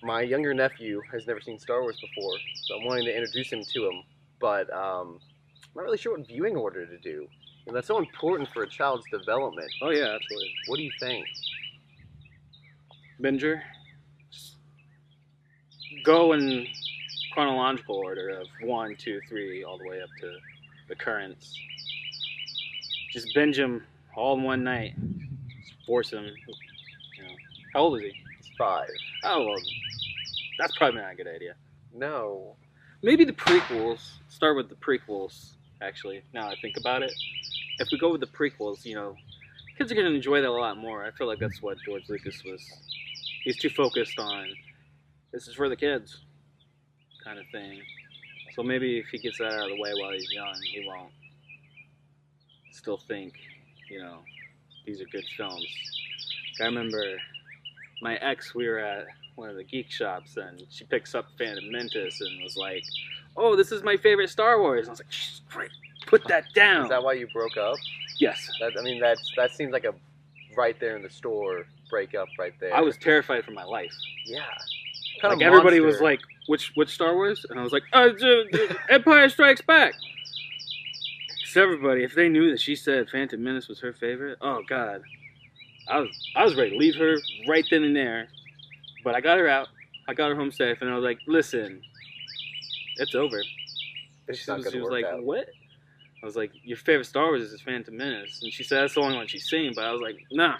my younger nephew has never seen Star Wars before, so I'm wanting to introduce him to him. But I'm not really sure what viewing order to do. And that's so important for a child's development. Oh yeah, absolutely. What do you think? Binger. Go in chronological order of 1, 2, 3, all the way up to the currents. Just binge them all in one night. Just force him. You know. How old is he? He's 5. Oh well, that's probably not a good idea. No. Maybe the prequels. Start with the prequels. Actually, now I think about it, if we go with the prequels, you know, kids are gonna enjoy that a lot more. I feel like that's what George Lucas was. He's too focused on. This is for the kids, kind of thing. So maybe if he gets that out of the way while he's young, he won't still think, you know, these are good films. I remember my ex, we were at one of the geek shops, and she picks up Phantom Menace and was like, "Oh, this is my favorite Star Wars." And I was like, "Shh, great, put that down." Is that why you broke up? Yes. That seems like a right there in the store breakup right there. I was terrified for my life. Yeah. Like everybody was like, "Which Star Wars?" And I was like, "Empire Strikes Back." Because everybody, if they knew that she said Phantom Menace was her favorite, oh god, I was ready to leave her right then and there. But I got her out. I got her home safe, and I was like, "Listen, it's over." It's She not was, gonna she was work like, out. "What?" I was like, "Your favorite Star Wars is Phantom Menace," and she said that's the only one she's seen. But I was like, "Nah,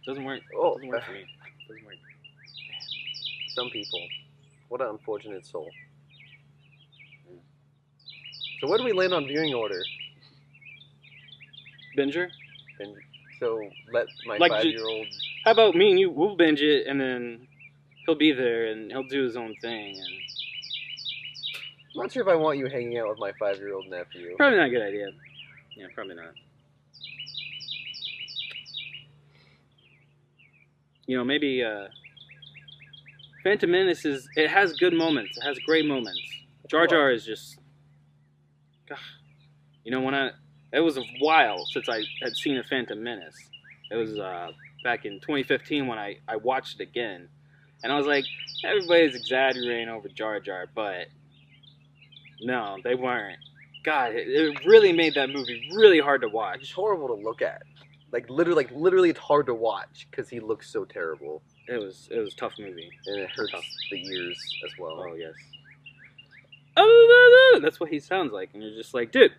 doesn't work. Oh, Doesn't work for me. Doesn't work." some people. What an unfortunate soul. So where do we land on viewing order? Binger. And so let my Like, 5-year-old. How about me and you? We'll binge it, and then he'll be there, and he'll do his own thing. And I'm not sure if I want you hanging out with my 5-year-old nephew. probably not a good idea. Yeah, probably not. You know, maybe Phantom Menace it has good moments. It has great moments. Jar Jar is just, God. You know, it was a while since I had seen a Phantom Menace. It was back in 2015 when I watched it again, and I was like, everybody's exaggerating over Jar Jar, but no, they weren't. God, it really made that movie really hard to He's watch. horrible to look at. Like literally, it's hard to watch because he looks so terrible, It was a tough movie. and it hurts Tough. the ears as well. Oh yes. Oh, that's what he sounds like, and you're just like, dude,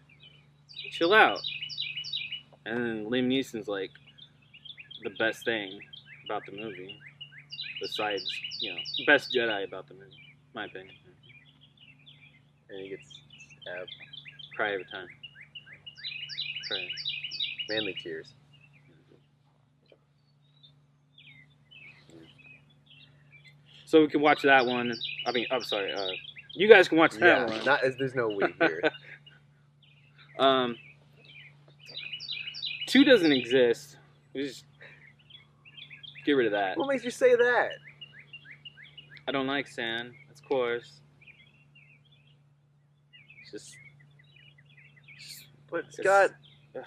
chill out. And then Liam Neeson's like the best thing about the movie, besides, you know, best Jedi about the movie, my opinion. And he gets stabbed. Cry every time. Cry. Manly tears. So we can watch that one. I mean, I'm sorry. You guys can watch that one. There's no we here. 2 doesn't exist. We just get rid of that. What makes you say that? I don't like sand. Of course. It's But it's got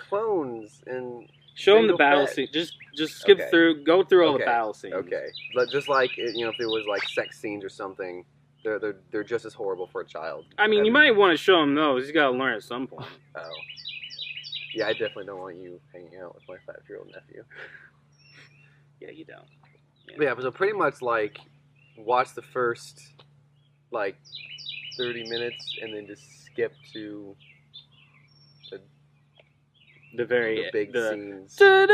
clones and. show them the Jango battle Fett. scene. Just skip Okay. through. Go through all the Okay. battle scenes. Okay, but just like if it was like sex scenes or something, they're just as horrible for a child. I mean, you might want to show him those. He's got to learn at some point. Oh. Yeah, I definitely don't want you hanging out with my 5-year-old nephew. Yeah, you don't. Yeah, but so pretty much like watch the first like 30 minutes and then just skip to The very the big scenes. and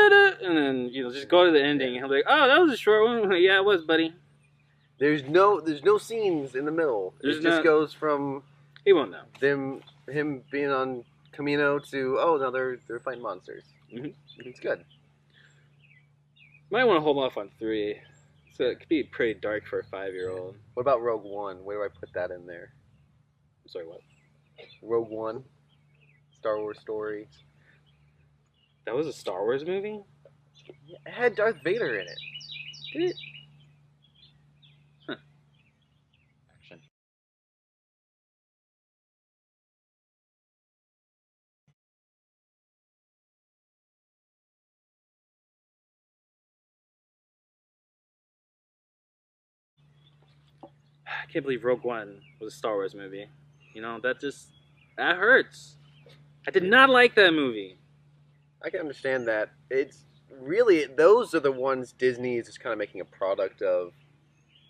then just go to the ending. And he'll be like, "Oh, that was a short one." Yeah, it was, buddy. There's no scenes in the middle. There's it just not- goes from He won't know. him being on Camino to no, they're fighting monsters. Mhm. It's good. Might want to hold off on 3. So it could be pretty dark for a 5-year-old. What about Rogue One? Where do I put that in there? I'm sorry, what? Rogue One, Star Wars story. That was a Star Wars movie? It had Darth Vader in it. Did it? Huh. Action. can't believe Rogue One was a Star Wars movie. You know, that hurts. I did not like that movie. I can understand that. It's really, those are the ones Disney is just kind of making a product of.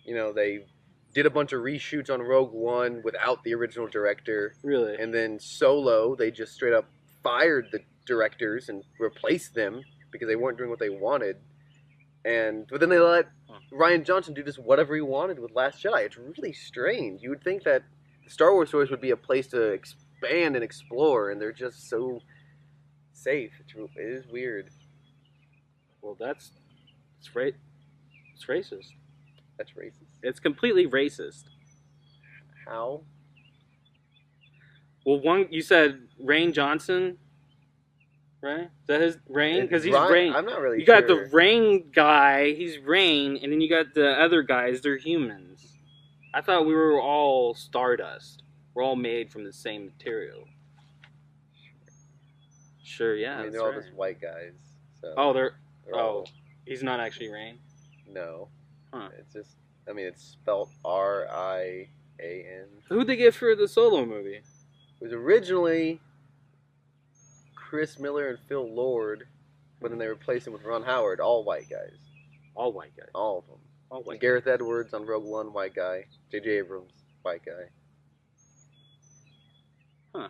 You know, they did a bunch of reshoots on Rogue One without the original director. Really. And then Solo, they just straight up fired the directors and replaced them because they weren't doing what they wanted. But then they let Rian Johnson do just whatever he wanted with Last Jedi. It's really strange. You would think that the Star Wars stories would be a place to expand and explore, and they're just so safe. It is weird. Well, it's racist. That's racist. It's completely racist. How? Well, you said Rain Johnson, right? Is that his Rain? Because he's Rain. I'm not really You sure. got the Rain guy, he's Rain, and then you got the other guys, they're humans. I thought we were all stardust. We're all made from the same material. Sure, yeah. I mean, that's they're all right. just white guys. So Oh, they're all- he's not actually Rain? No. Huh. It's just, I mean, it's spelled Rian. Who'd they get for the Solo movie? It was originally Chris Miller and Phil Lord, but then they replaced him with Ron Howard, all white guys. All white guys. All of them. All white. Gareth Edwards on Rogue One, white guy. J.J. Abrams, white guy. Huh.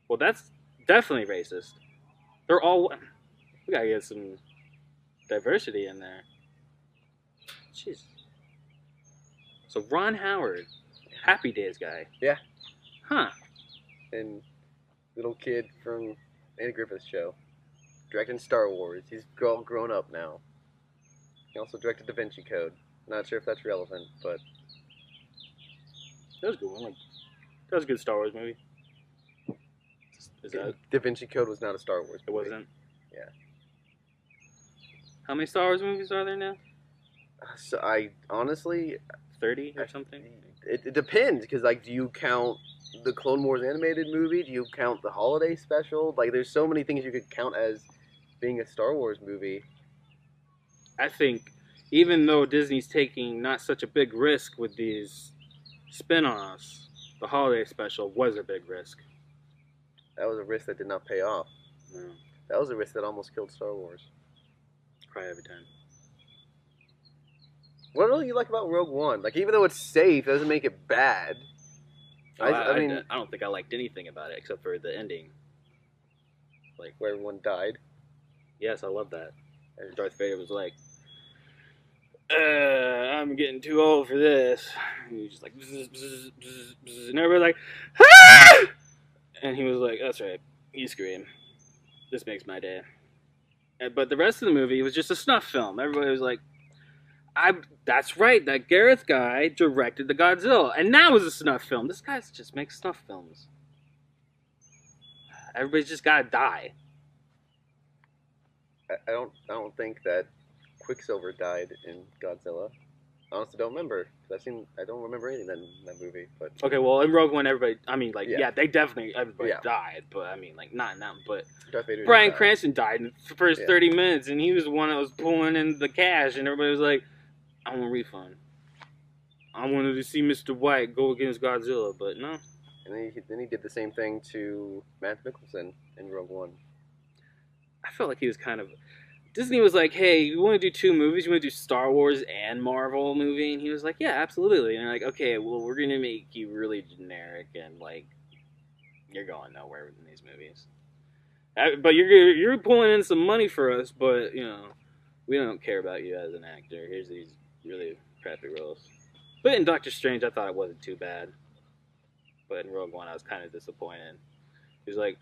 Well, that's definitely racist. They're all... We gotta get some diversity in there. Jeez. So Ron Howard, Happy Days guy. Yeah. Huh. And little kid from Andy Griffith's show. Directing Star Wars. He's all grown up now. He also directed Da Vinci Code. Not sure if that's relevant, but... That was a good one. That was a good Star Wars movie. Is that... Da Vinci Code was not a Star Wars It movie. wasn't? Yeah. How many Star Wars movies are there now? So I honestly... 30 or something? It depends, because, like, do you count the Clone Wars animated movie? Do you count the holiday special? Like, there's so many things you could count as being a Star Wars movie. I think even though Disney's taking not such a big risk with these spin-offs, the holiday special was a big risk. That was a risk that did not pay off. No, That was a risk that almost killed Star Wars. cry every time. What do you like about Rogue One? Like, even though it's safe, it doesn't make it bad. I mean, I don't think I liked anything about it except for the ending. Like, where everyone died. yes, I love that. And Darth Vader was like, I'm getting too old for this. And he was just like, bzz, bzz, bzz, bzz, and everybody like, ah! And he was like, that's right, you scream. This makes my day. But the rest of the movie was just a snuff film. Everybody was like, that's right, that Gareth guy directed the Godzilla, and that was a snuff film. This guy just makes snuff films. Everybody's just gotta die. I don't think that Quicksilver died in Godzilla. I honestly don't remember. I don't remember anything in that movie. But Okay, well, in Rogue One, everybody, I mean, like, Yeah. they definitely, everybody Yeah. died, but, I mean, like, not in that, but Darth Vader Bryan didn't die. Cranston died in the first Yeah. 30 minutes, and he was the one that was pulling in the cash, and everybody was like, I want a refund. I wanted to see Mr. White go against Godzilla, but no. And then he did the same thing to Matt Mikkelsen in Rogue One. I felt like he was kind of... Disney was like, hey, you want to do 2 movies? You want to do Star Wars and Marvel movie? And he was like, yeah, absolutely. And they're like, okay, well, we're going to make you really generic and, like, you're going nowhere in these movies. But you're pulling in some money for us, but, you know, we don't care about you as an actor. Here's these really crappy roles. But in Doctor Strange, I thought it wasn't too bad. But in Rogue One, I was kind of disappointed. He was like,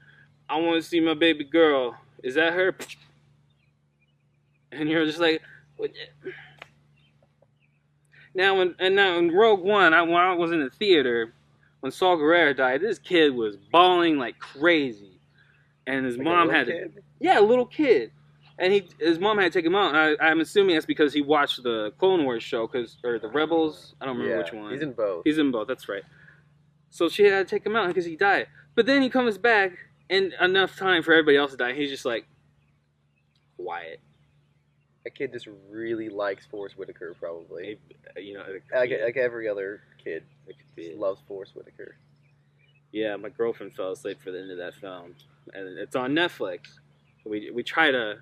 I want to see my baby girl. Is that her? And you're just like, what? Now in Rogue One, when I was in the theater, when Saw Gerrera died, this kid was bawling like crazy, and his Like a mom little had to, kid? yeah, a little kid, and his mom had to take him out. And I'm assuming that's because he watched the Clone Wars show, or the Rebels. I don't remember which one. He's in both. He's in both. That's right. So she had to take him out because he died. But then he comes back, and enough time for everybody else to die. He's just like quiet. A kid just really likes Forrest Whitaker, probably. You know, Like every other kid, it could be just it. loves Forrest Whitaker. Yeah, my girlfriend fell asleep for the end of that film, and it's on Netflix. We try to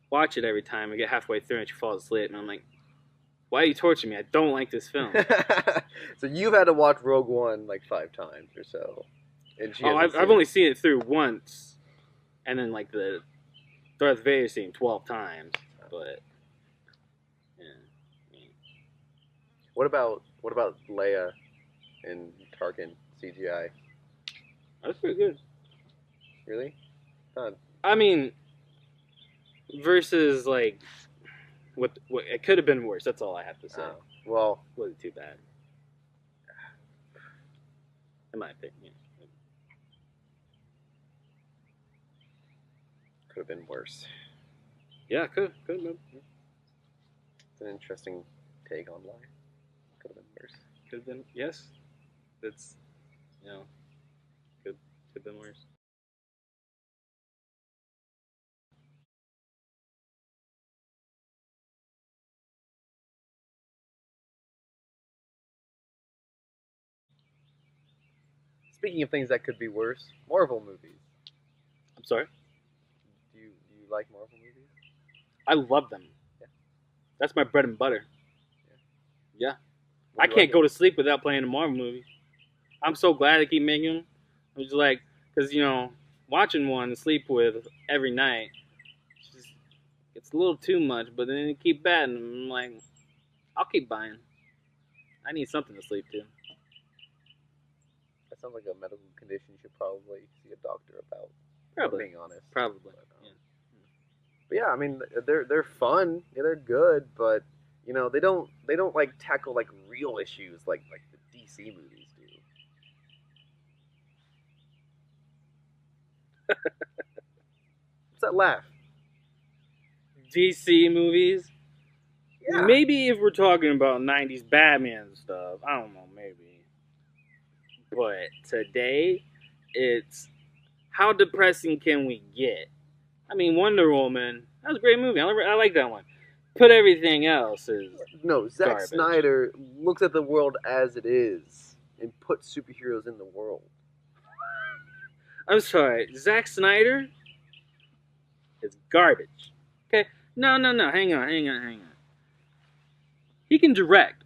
watch it every time. We get halfway through and she falls asleep, and I'm like, "Why are you torturing me? I don't like this film." So you've had to watch Rogue One like 5 times or so, and she Oh, hasn't I've seen only it. seen it through once, and then like the Darth Vader scene 12 times. But yeah, What about Leia and Tarkin CGI? that's pretty good. Really? Not, I mean, versus like what it could have been worse. That's all I have to say. oh. Well, Wasn't too bad, in my opinion. could have been worse. Yeah, could have been. It's an interesting take on life. Could have been worse. Could have been. Yes, that's could have been worse. Speaking of things that could be worse, Marvel movies. I'm sorry. Do you like Marvel movies? I love them. Yeah. That's my bread and butter. Yeah. What I do you can't like go to sleep without playing a Marvel movie. I'm so glad they keep making them. I'm just like, because watching one to sleep with every night, it's a little too much. But then they keep batting. I'm like, I'll keep buying. I need something to sleep to. That sounds like a medical condition you should probably see a doctor about. If I'm Probably, being honest. probably. But, Yeah. but yeah, I mean they're fun. Yeah, they're good, but they don't like tackle like real issues like the DC movies do. What's that laugh? DC movies. Yeah. Maybe if we're talking about '90s Batman stuff, I don't know, maybe. But today, it's how depressing can we get? I mean, Wonder Woman, that was a great movie. I like that one. Put everything else is No, Zack garbage. Snyder looks at the world as it is and puts superheroes in the world. I'm sorry, Zack Snyder is garbage. Okay, no, hang on. He can direct.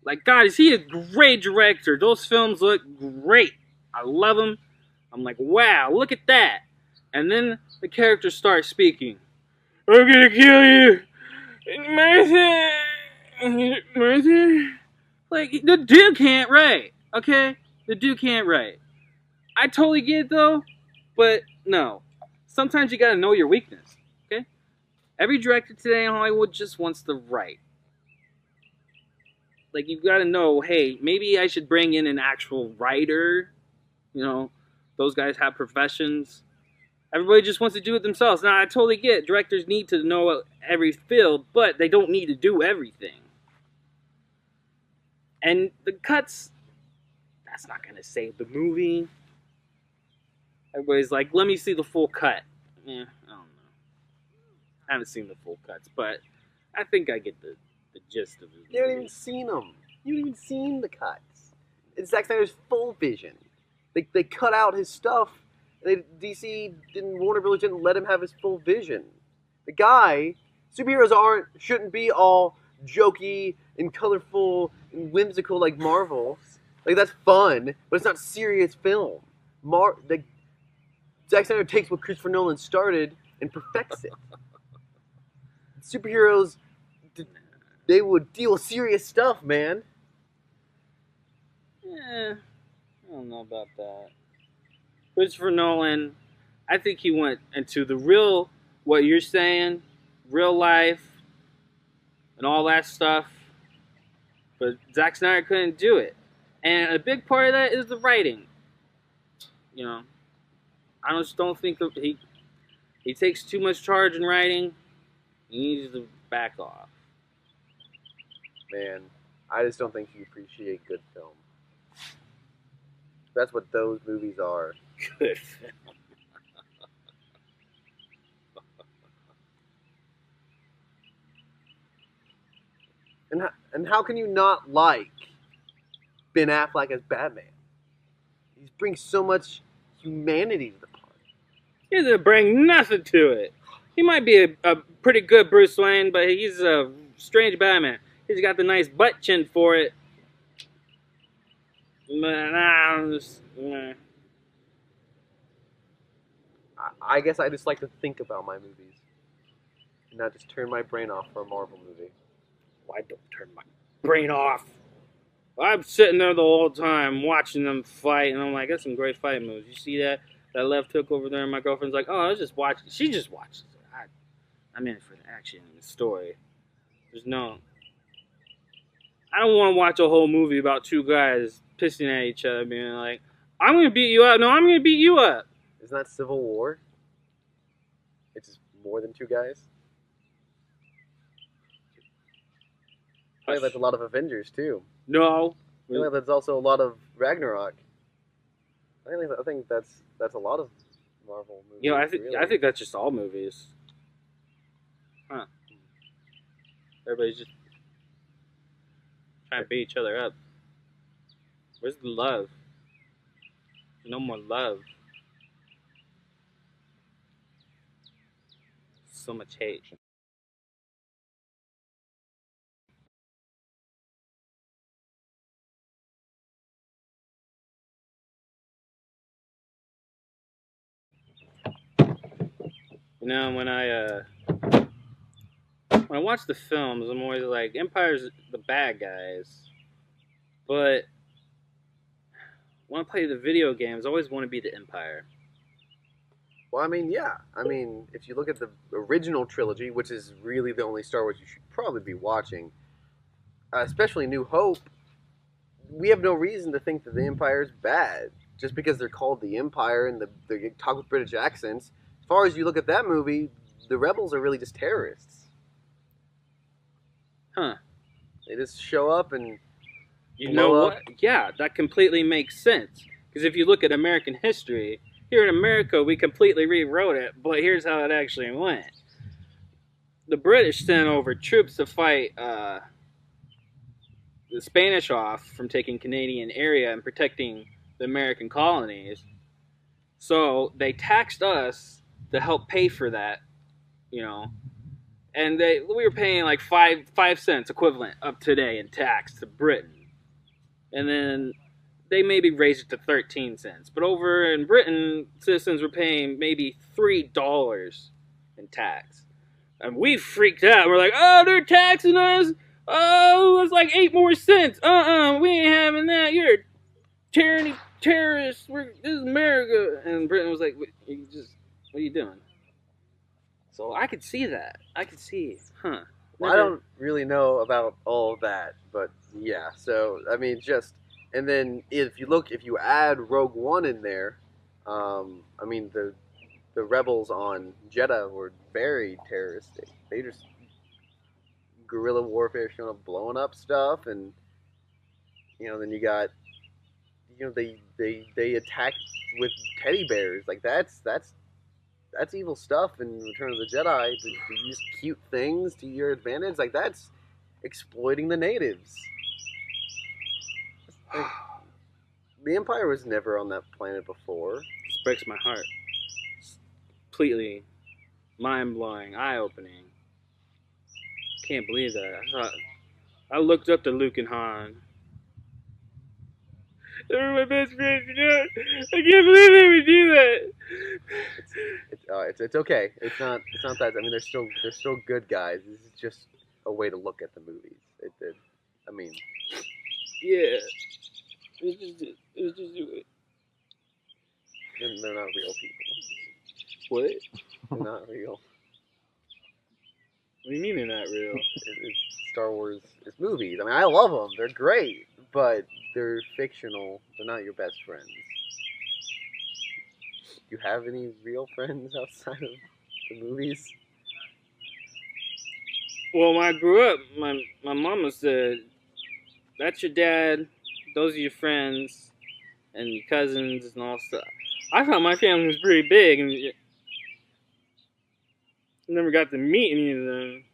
Like, God, is he a great director? Those films look great. I love them. I'm like, wow, look at that. And then the characters start speaking. I'm gonna kill you, Martha. Martha. Like, the dude can't write. Okay, the dude can't write. I totally get it though, but no. Sometimes you gotta know your weakness. Okay. Every director today in Hollywood just wants to write. Like, you gotta know, hey, maybe I should bring in an actual writer. Those guys have professions. Everybody just wants to do it themselves. Now, I totally get it. Directors need to know every field, but they don't need to do everything. And the cuts, that's not gonna save the movie. Everybody's like, let me see the full cut. I don't know. I haven't seen the full cuts, but I think I get the gist of it. You haven't even seen them. You haven't even seen the cuts. It's Zack Snyder's full vision. They cut out his stuff. DC Warner Bros. Didn't let him have his full vision. The guy, superheroes shouldn't be all jokey and colorful and whimsical like Marvel. Like, that's fun, but it's not serious film. Zack Snyder takes what Christopher Nolan started and perfects it. Superheroes, they would deal with serious stuff, man. I don't know about that. Christopher Nolan, I think he went into the real, what you're saying, real life, and all that stuff. But Zack Snyder couldn't do it. And a big part of that is the writing. I just don't think that he takes too much charge in writing. He needs to back off. Man, I just don't think you appreciate good film. That's what those movies are. Good. And how can you not like Ben Affleck as Batman? He brings so much humanity to the part. He doesn't bring nothing to it. He might be a pretty good Bruce Wayne, but he's a strange Batman. He's got the nice butt chin for it. I guess I just like to think about my movies, and not just turn my brain off for a Marvel movie. Why don't turn my brain off? I'm sitting there the whole time watching them fight, and I'm like, that's some great fight moves. You see that left hook over there? And my girlfriend's like, oh, I was just watching. She just watches it. I'm in it for the action and the story. There's no. I don't want to watch a whole movie about two guys pissing at each other, being like, I'm going to beat you up. No, I'm going to beat you up. Isn't that Civil War? It's just more than two guys. I think that's a lot of Avengers too. No. I think that's also a lot of Ragnarok. I think that's a lot of Marvel movies. You know, really. I think that's just all movies. Huh. Everybody's just trying to beat each other up. Where's the love? No more love. So much hate. You know, when I watch the films, I'm always like, Empire's the bad guys. But when I play the video games, I always want to be the Empire. Well, I mean, yeah. I mean, if you look at the original trilogy, which is really the only Star Wars you should probably be watching, especially New Hope, we have no reason to think that the Empire is bad just because they're called the Empire and they talk with British accents. As far as you look at that movie, the rebels are really just terrorists. Huh. They just show up and You know blow what? Yeah, that completely makes sense. Because if you look at American history, here in America, we completely rewrote it, but here's how it actually went. The British sent over troops to fight the Spanish off from taking Canadian area and protecting the American colonies. So they taxed us to help pay for that, you know. And we were paying like 5 cents equivalent of today in tax to Britain. And then they maybe raised it to 13 cents. But over in Britain, citizens were paying maybe $3 in tax. And we freaked out. We're like, oh, they're taxing us. Oh, it's like 8 more cents. We ain't having that. You're a tyranny terrorist. This is America. And Britain was like, what are you doing? So I could see that. I could see, huh. Well, I don't really know about all of that, but yeah. So I mean, and then if you add Rogue One in there, I mean the rebels on Jeddah were very terroristic. They just guerrilla warfare, showing up, blowing up stuff, and then you got they attack with teddy bears. Like that's evil stuff in Return of the Jedi. To use cute things to your advantage, like that's exploiting the natives. Like, the Empire was never on that planet before. This breaks my heart. It's completely mind-blowing, eye-opening. Can't believe that. I looked up to Luke and Han. They were my best friends, you know? I can't believe they would do that. It's okay. It's not that. I mean, they're still good guys. This is just a way to look at the movies. I mean, yeah. It's just they're not real people. What? They're not real. What do you mean they're not real? It's Star Wars is movies. I mean, I love them. They're great, but they're fictional. They're not your best friends. Do you have any real friends outside of the movies? Well, when I grew up, my mama said, that's your dad, those are your friends, and your cousins and all stuff. I thought my family was pretty big, and I never got to meet any of them.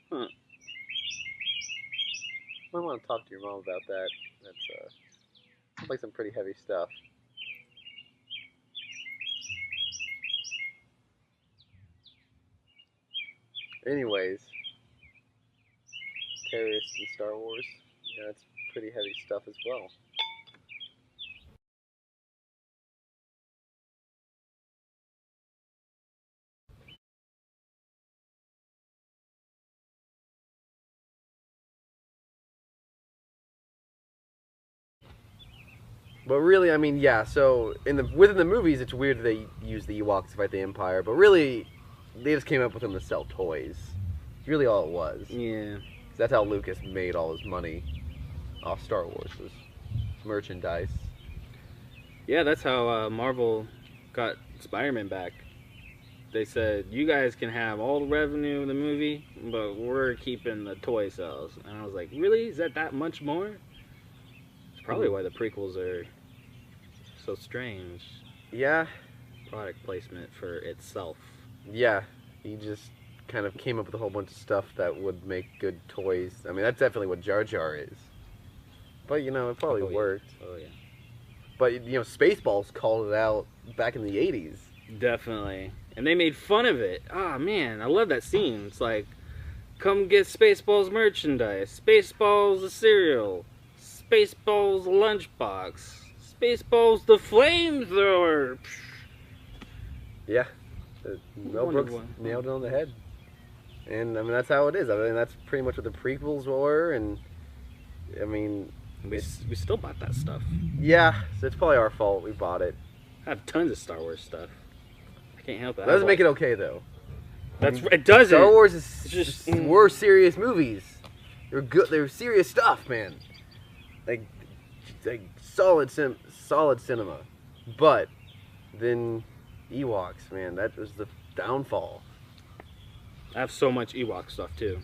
Huh. might want to talk to your mom about that. That's sounds like some pretty heavy stuff. Anyways, terrorists in Star Wars. Yeah, that's pretty heavy stuff as well. But really, I mean, yeah. So within the movies, it's weird that they use the Ewoks to fight the Empire. But really, they just came up with them to sell toys. It's really all it was. Yeah. That's how Lucas made all his money off Star Wars, was merchandise. Yeah, that's how Marvel got Spider-Man back. They said, you guys can have all the revenue of the movie, but we're keeping the toy sales. And I was like, really? Is that much more? It's probably why the prequels are so strange. Yeah. Product placement for itself. Yeah. He just kind of came up with a whole bunch of stuff that would make good toys. I mean, that's definitely what Jar Jar is. But, you know, it probably worked. Oh, yeah. But, you know, Spaceballs called it out back in the 80s. Definitely. And they made fun of it. Ah, man, I love that scene. It's like, come get Spaceballs merchandise. Spaceballs the cereal. Spaceballs the lunchbox. Spaceballs the flamethrower. Yeah. Mel Brooks nailed it on the head. And, I mean, that's how it is. I mean, that's pretty much what the prequels were. And, I mean... We still bought that stuff. Yeah, so it's probably our fault we bought it. I have tons of Star Wars stuff. I can't help it. That doesn't make it okay, though. It doesn't. Star Wars were serious movies. They're good. They're serious stuff, man. Like solid cinema. But then Ewoks, man, that was the downfall. I have so much Ewok stuff too.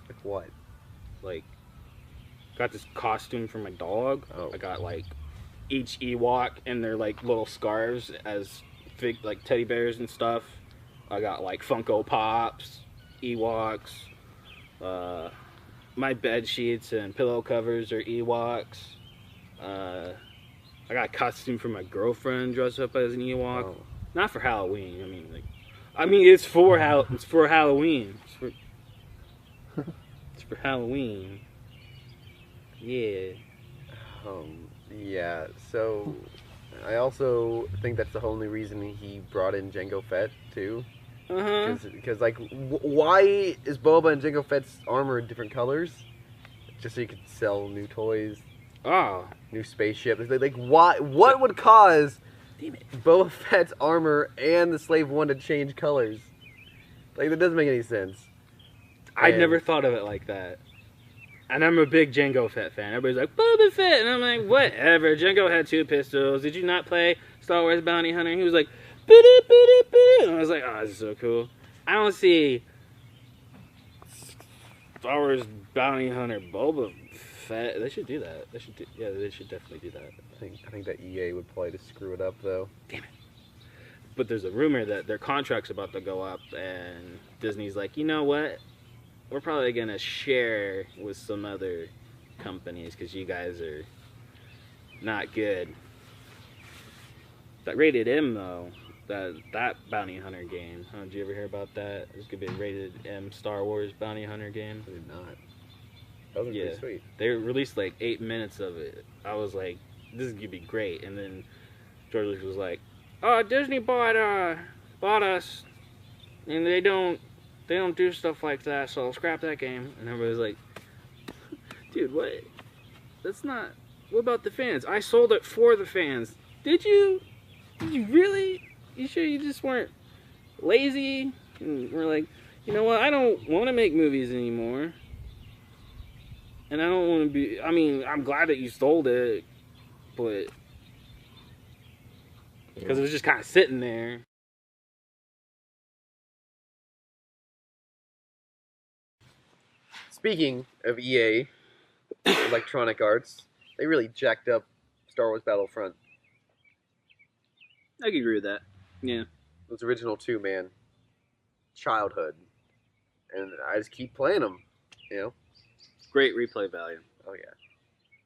Like what? Like, got this costume for my dog. Oh. I got like each Ewok and their like little scarves as like teddy bears and stuff. I got like Funko Pops, Ewoks. My bed sheets and pillow covers are Ewoks. I got a costume for my girlfriend dressed up as an Ewok. Oh. Not for Halloween. I mean it's for Halloween. It's for Halloween. Yeah. Yeah. So, I also think that's the only reason he brought in Jango Fett too. Because like, why is Boba and Jango Fett's armor in different colors? Just so you could sell new toys, new spaceship. Like, why? What would cause Boba Fett's armor and the Slave One to change colors? Like, that doesn't make any sense. I never thought of it like that. And I'm a big Jango Fett fan. Everybody's like, Boba Fett! And I'm like, whatever. Jango had 2 pistols. Did you not play Star Wars Bounty Hunter? And he was like, boo-doo-boo-doo-boo. And I was like, oh, this is so cool. I don't see Star Wars Bounty Hunter Boba Fett. They should do that. They should definitely do that. I think that EA would probably just screw it up, though. Damn it. But there's a rumor that their contract's about to go up, and Disney's like, you know what? We're probably going to share with some other companies because you guys are not good. That Rated M, though, that Bounty Hunter game, did you ever hear about that? There's going to be a Rated M Star Wars Bounty Hunter game. I did not. That was pretty sweet. They released like 8 minutes of it. I was like, this is going to be great. And then George Lucas was like, oh, Disney bought us, and they don't do stuff like that, so I'll scrap that game. And everybody's like, dude, what? That's not... What about the fans? I sold it for the fans. Did you? Did you really? You sure you just weren't lazy? And we're like, you know what? I don't want to make movies anymore. And I don't want to be... I mean, I'm glad that you sold it, but... Because it was just kind of sitting there. Speaking of EA, Electronic Arts, they really jacked up Star Wars Battlefront. I can agree with that. Yeah. Those original 2, man. Childhood. And I just keep playing them, you know? Great replay value. Oh yeah,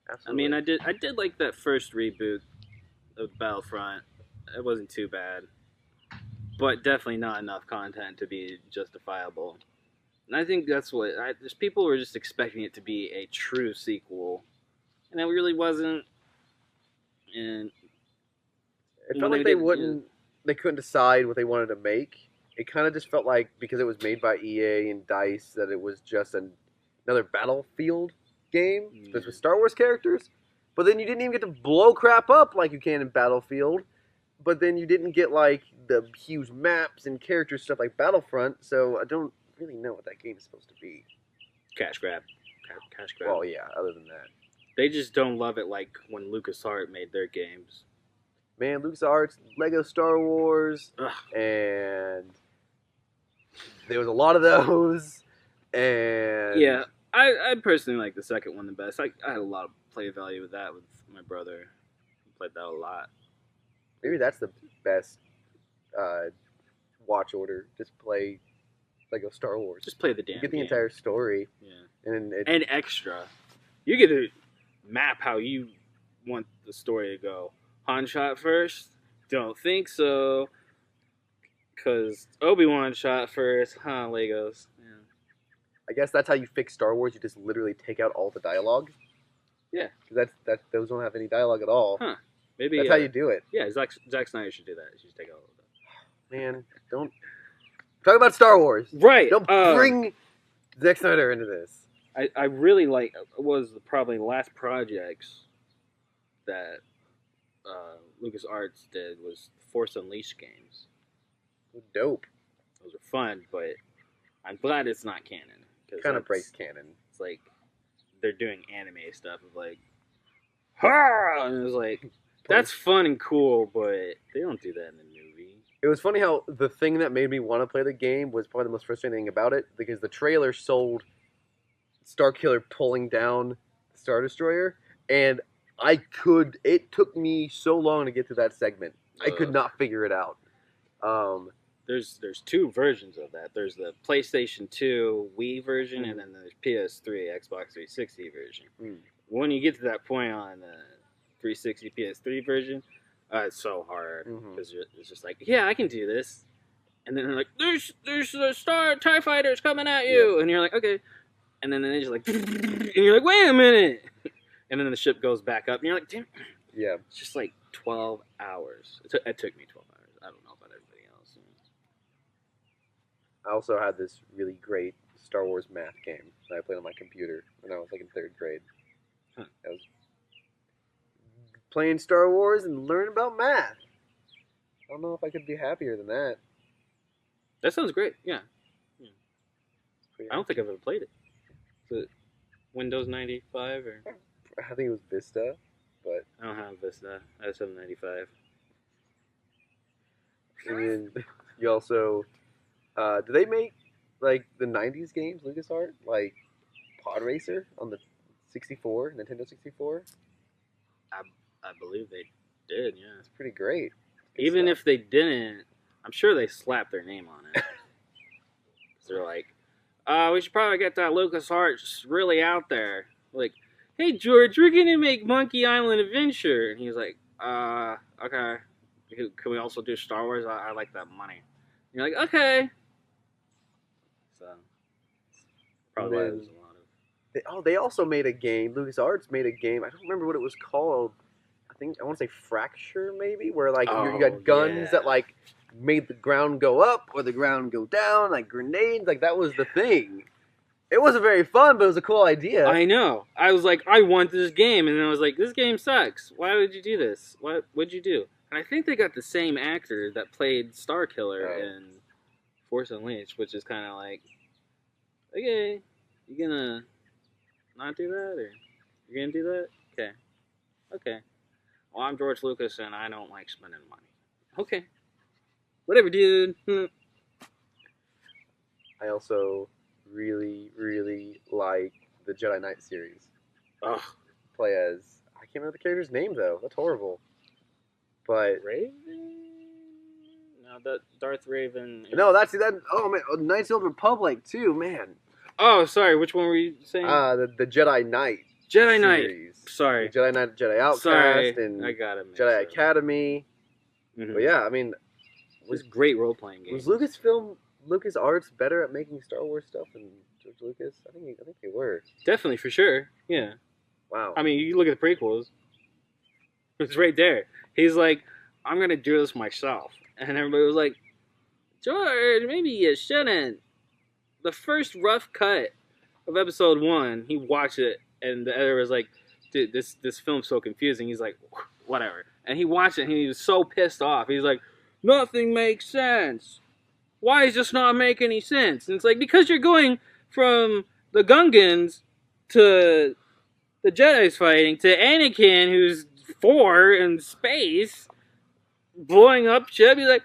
I absolutely. mean, I did like that first reboot of Battlefront. It wasn't too bad, but definitely not enough content to be justifiable. And I think that's what just people were just expecting it to be a true sequel, and it really wasn't. And It when felt like they they did- wouldn't, they couldn't decide what they wanted to make. It kind of just felt like because it was made by EA and Dice that it was just another Battlefield game Yeah. that's with Star Wars characters. But then you didn't even get to blow crap up like you can in Battlefield. But then you didn't get like the huge maps and character stuff like Battlefront. So I don't really know what that game is supposed to be. cash grab, cash grab. Well, yeah. Other than that, They just don't love it like when LucasArts made their games. man, LucasArts, Lego Star Wars, Ugh. and there was a lot of those. And Yeah, I personally like the second one the best. I had a lot of play value with that with my brother. He played that a lot. maybe that's the best watch order. Just play Lego Star Wars. Just play the damn You get the game. entire story, Yeah. and it, And extra. You get to map how you want the story to go. Han shot first? Don't think so. Because Obi-Wan shot first. Huh, Legos. Yeah. I guess that's how you fix Star Wars. You just literally take out all the dialogue. Yeah. 'Cause those don't have any dialogue at all. Huh. Maybe That's how you do it, Yeah, Zack Snyder should do that. He should take out all of that. man. Don't talk about Star Wars. Right. Don't bring Zack Snyder into this. I really like was probably the last projects that LucasArts did was Force Unleashed games. Dope. Those are fun, but I'm glad it's not canon. Kind of breaks canon. It's like they're doing anime stuff of like, ha! And it was like, that's fun and cool, but they don't do that in the movie. It was funny how the thing that made me want to play the game was probably the most frustrating thing about it because the trailer sold Starkiller pulling down the Star Destroyer, and it took me so long to get to that segment. I could not figure it out. There's two versions of that. There's the PlayStation 2 Wii version, and then there's PS3 Xbox 360 version. Mm. When you get to that point on the 360 PS3 version, it's so hard because it's just like, yeah, I can do this, and then they're like, there's the TIE fighters coming at you, and you're like, okay, and then they just like, and you're like, wait a minute, and then the ship goes back up, and you're like, damn, Yeah. it's just like 12 hours. It took me 12 hours. I don't know about everybody else. I also had this really great Star Wars math game that I played on my computer when I was like in 3rd grade. Huh. I was playing Star Wars and learning about math. I don't know if I could be happier than that. That sounds great. Yeah. Pretty I don't think I've ever played it. Is it Windows 95 or? I think it was Vista, but I don't have Vista. I have 795. and then you also do they make like the 90s games, LucasArts, like Pod Racer on the 64, Nintendo 64? I believe they did. Yeah. It's pretty great. Good Even stuff. if they didn't, I'm sure they slapped their name on it. 'Cause they're like, we should probably get that LucasArts really out there. Like, hey George, we're gonna make Monkey Island Adventure, and he's like, okay. Can we also do Star Wars? I like that money. And you're like, okay. So probably why And then- there's a lot of. they also made a game. LucasArts made a game. I don't remember what it was called. I want to say Fracture, maybe, where like you Oh, got guns yeah. that like made the ground go up or the ground go down, like grenades. Like that was the thing. It wasn't very fun, but it was a cool idea. I know. I was like, I want this game, and then I was like, this game sucks. Why would you do this? What'd you do? And I think they got the same actor that played Starkiller Oh. in Force Unleashed, which is kind of like, okay, you gonna not do that, or you're gonna do that? Okay. Well, I'm George Lucas, and I don't like spending money. Okay. Whatever, dude. I also really, really like the Jedi Knight series. Ugh. Play as I can't remember the character's name though. That's horrible. But Raven? No, that Darth Raven. no, that's that. Oh man, Knights of the Old Republic too, man. Oh, sorry. Which one were you saying? The Jedi Knight Jedi Knight. series. Sorry. The Jedi Knight, Jedi Outcast, Sorry. and I got it. Jedi Academy. Mm-hmm. But yeah, I mean, Was great role playing games. was LucasArts better at making Star Wars stuff than George Lucas? I think they were. Definitely, for sure. Yeah. Wow. I mean, you look at the prequels. It's right there. He's like, I'm gonna do this myself, and everybody was like, George, maybe you shouldn't. The first rough cut of episode 1, he watched it, and the editor was like, dude, this film's so confusing. He's like, whatever. And he watched it, and he was so pissed off. He's like, nothing makes sense. Why does this not make any sense? And it's like, because you're going from the Gungans to the Jedi's fighting to Anakin, who's 4 in space, blowing up shit. He's like,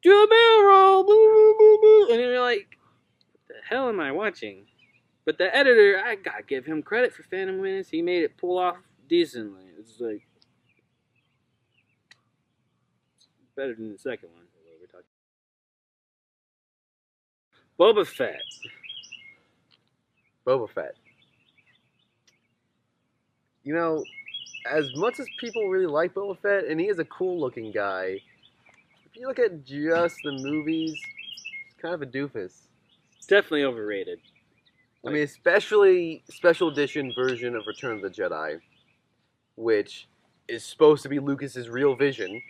do a barrel roll, boo, boo, boo, boo. And you're like, what the hell am I watching? But the editor, I gotta give him credit for Phantom Menace. He made it pull off decently. It's like better than the second one. Boba Fett. Boba Fett. You know, as much as people really like Boba Fett, and he is a cool-looking guy, if you look at just the movies, he's kind of a doofus. Definitely overrated. I mean, especially special edition version of Return of the Jedi, which is supposed to be Lucas's real vision.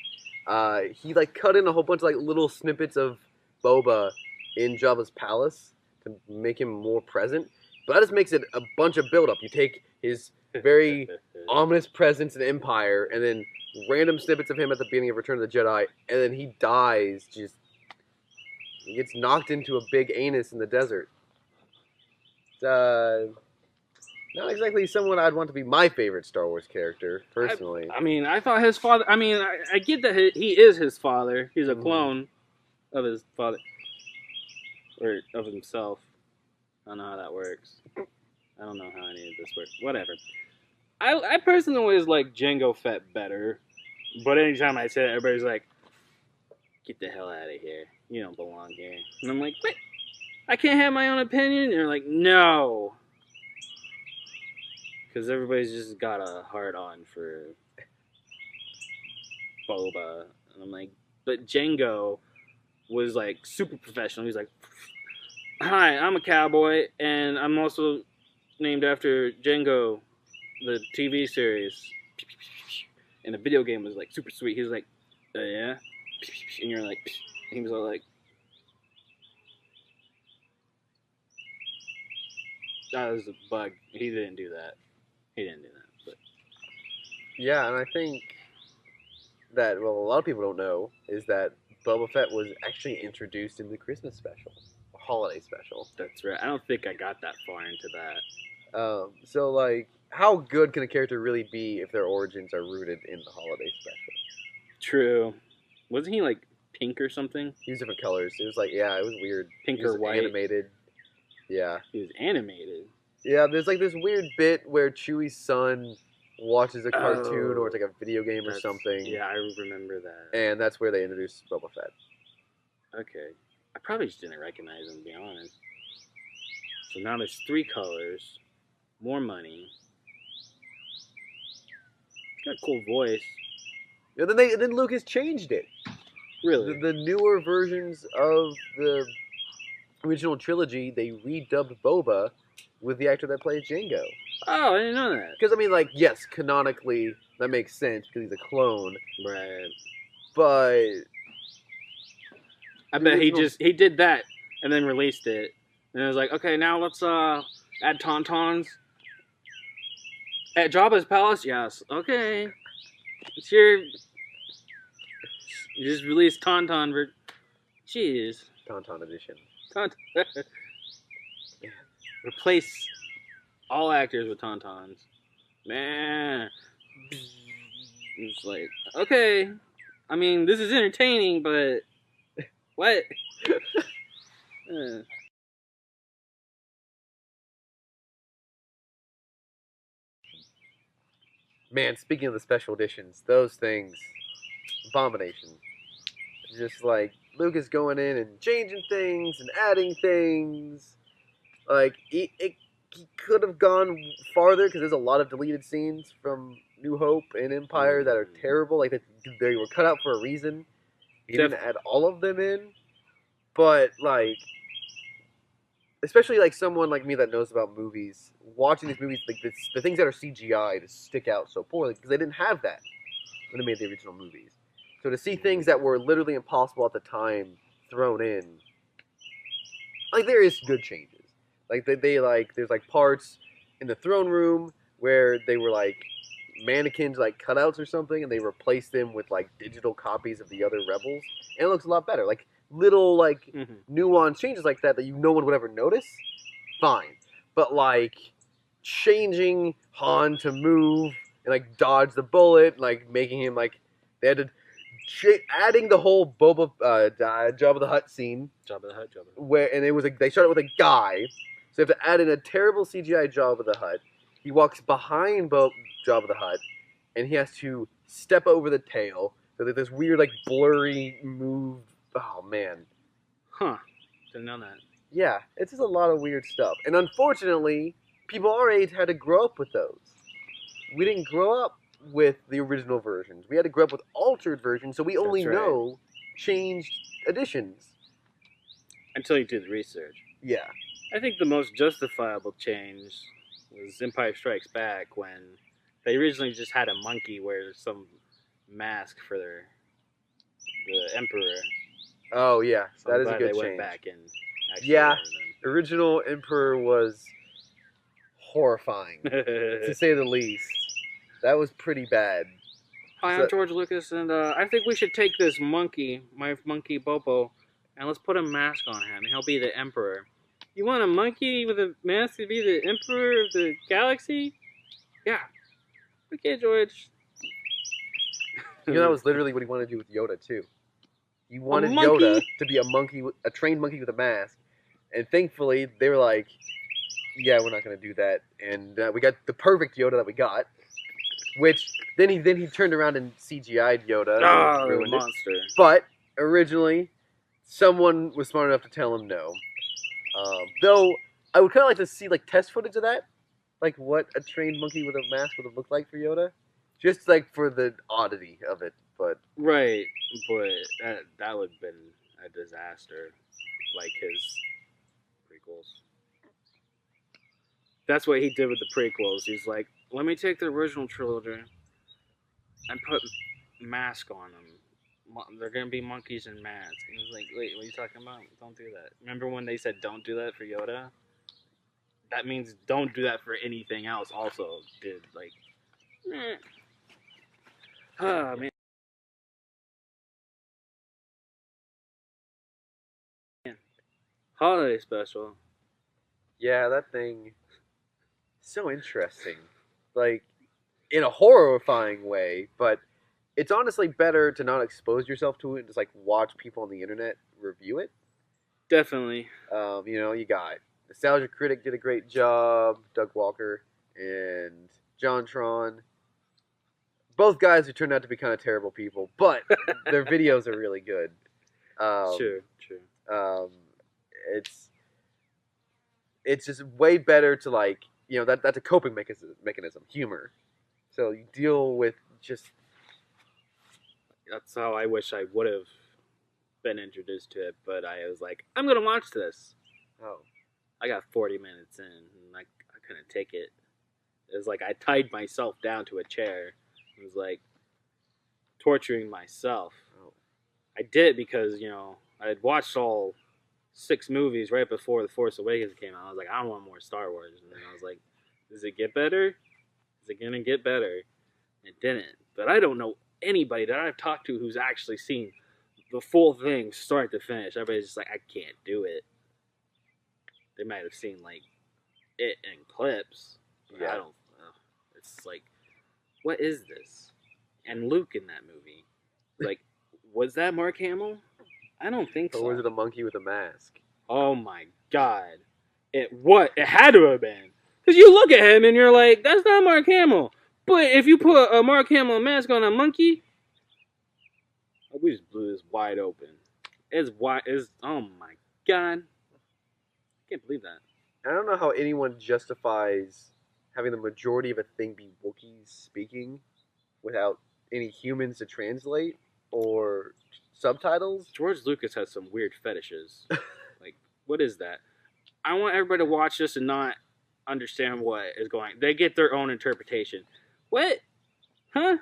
He like cut in a whole bunch of like little snippets of Boba in Jabba's palace to make him more present, but that just makes it a bunch of buildup. You take his very ominous presence in Empire, and then random snippets of him at the beginning of Return of the Jedi, and then he dies. Just he gets knocked into a big anus in the desert. Not exactly someone I'd want to be my favorite Star Wars character, personally. I mean, I thought his father... I mean, I get that he is his father. He's a clone of his father. Or of himself. I don't know how that works. I don't know how any of this works. Whatever. I personally always like Jango Fett better. But anytime I say it, everybody's like, get the hell out of here. You don't belong here. And I'm like, what? I can't have my own opinion? And they're like, no. Because everybody's just got a hard-on for Boba. And I'm like, but Jango was like super professional. He's like, hi, I'm a cowboy, and I'm also named after Jango, the TV series. And the video game was like super sweet. He was like, yeah? And you're like, and he was all like, that was a bug. He didn't do that. He didn't do that. But Yeah, and I think that, well, a lot of people don't know, is that Boba Fett was actually introduced in the Christmas special, holiday special. that's right. I don't think I got that far into that. So, like, how good can a character really be if their origins are rooted in the holiday special? True. Wasn't he like pink or something? He was different colors. It was like, yeah, it was weird. Pink He was or white? animated. Yeah. He was animated. Yeah, there's like this weird bit where Chewie's son watches a cartoon or it's like a video game or That's- something. Yeah, I remember that. And that's where they introduced Boba Fett. Okay. I probably just didn't recognize him, to be honest. So now there's 3 colors, more money. He's got a cool voice. Yeah, then Lucas changed it. Really? The newer versions of the original trilogy, they redubbed Boba with the actor that plays Jango. Oh, I didn't know that. Because, I mean, like, yes, canonically, that makes sense because he's a clone. Right. But I The bet original- he did that and then released it. And it was like, okay, now let's add Tauntauns. At Jabba's palace? Yes. Okay. It's your... You just released Tauntaun for... Jeez. Tauntaun edition. Replace all actors with Tauntauns. Man. It's like, okay. I mean, this is entertaining, but... What? Man, speaking of the special editions, those things, abomination. Just like Lucas going in and changing things and adding things. Like he could have gone farther because there's a lot of deleted scenes from New Hope and Empire that are terrible. Like they were cut out for a reason. He didn't add all of them in, but like, especially like someone like me that knows about movies, watching these movies, like the things that are CGI just stick out so poorly because they didn't have that when they made the original movies. So to see things that were literally impossible at the time thrown in, like there is good changes. Like they like there's like parts in the throne room where they were like mannequins like cutouts or something, and they replaced them with like digital copies of the other rebels, and it looks a lot better. Like little like nuanced changes like that no one would ever notice. Fine, but like changing Han to move and like dodge the bullet, like making him like they had to adding the whole Jabba the Hutt scene. Jabba the Hutt. Where and it was like they started with a guy, so you have to add in a terrible CGI Jabba the Hutt. He walks behind Jabba the Hutt, and he has to step over the tail. So that this weird like blurry move. Oh man. Huh. Didn't know that. Yeah, it's just a lot of weird stuff, and unfortunately, people our age had to grow up with those. We didn't grow up with the original versions. We had to grow up with altered versions, so we only know changed editions. Until you do the research. Yeah. I think the most justifiable change was Empire Strikes Back when they originally just had a monkey wear some mask for the Emperor. Oh yeah, So that is a good they change. went back and actually yeah, original Emperor was horrifying, to say the least. That was pretty bad. Hi, I'm George Lucas, and I think we should take this monkey, my monkey Bobo, and let's put a mask on him. He'll be the Emperor. You want a monkey with a mask to be the Emperor of the galaxy? Yeah. Okay, George. You know, that was literally what he wanted to do with Yoda, too. He wanted Yoda to be a monkey, a trained monkey with a mask. And thankfully, they were like, yeah, we're not going to do that. And we got the perfect Yoda that we got. Which, then he turned around and CGI'd Yoda. Oh, ruined monster. It. But, originally, someone was smart enough to tell him no. Though, I would kind of like to see, like, test footage of that. Like, what a trained monkey with a mask would have looked like for Yoda. Just, like, for the oddity of it, but... Right, but that would have been a disaster. Like his prequels. That's what he did with the prequels. He's like, let me take the original trilogy and put mask on them. They're going to be monkeys and masks. And he was like, wait, what are you talking about? Don't do that. Remember when they said don't do that for Yoda? That means don't do that for anything else also, dude. Like, oh, man. Holiday special. Yeah, that thing... So interesting. Like, in a horrifying way, but it's honestly better to not expose yourself to it and just, like, watch people on the internet review it. Definitely. You know, you got... Nostalgia Critic did a great job, Doug Walker, and JonTron. Both guys who turned out to be kind of terrible people, but their videos are really good. True. It's just way better to, like, you know, that's a coping mechanism, humor. So you deal with just... That's how I wish I would have been introduced to it, but I was like, I'm going to watch this. Oh. I got 40 minutes in, and I couldn't take it. It was like I tied myself down to a chair. It was like torturing myself. Oh. I did because, you know, I had watched all 6 movies right before The Force Awakens came out. I was like, I don't want more Star Wars. And then I was like, does it get better? Is it going to get better? It didn't. But I don't know anybody that I've talked to who's actually seen the full thing start to finish. Everybody's just like, I can't do it. They might have seen, like, it in clips. Yeah. I don't. It's like, what is this? And Luke in that movie. Like, was that Mark Hamill? I don't think so. Or was it a monkey with a mask? Oh my god. It had to have been. Because you look at him and you're like, that's not Mark Hamill. But if you put a Mark Hamill mask on a monkey, oh, we just blew this wide open. It's wide. Oh my god. I can't believe that. I don't know how anyone justifies having the majority of a thing be Wookiees speaking without any humans to translate or subtitles. George Lucas has some weird fetishes. Like, what is that? I want everybody to watch this and not understand what is going. They get their own interpretation. What? Huh?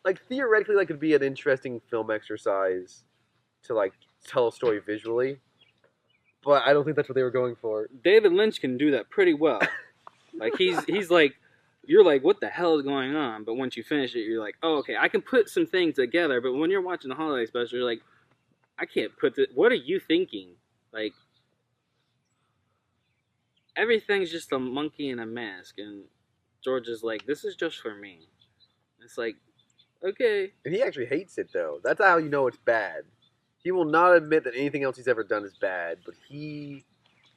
Like theoretically, that could be an interesting film exercise to like tell a story visually, but I don't think that's what they were going for. David Lynch can do that pretty well. Like he's like, you're like, what the hell is going on? But once you finish it, you're like, oh, okay, I can put some things together. But when you're watching the holiday special, you're like, I can't put this. What are you thinking? Like, everything's just a monkey in a mask, and George is like, this is just for me. It's like, okay. And he actually hates it though. That's how you know it's bad. He will not admit that anything else he's ever done is bad, but he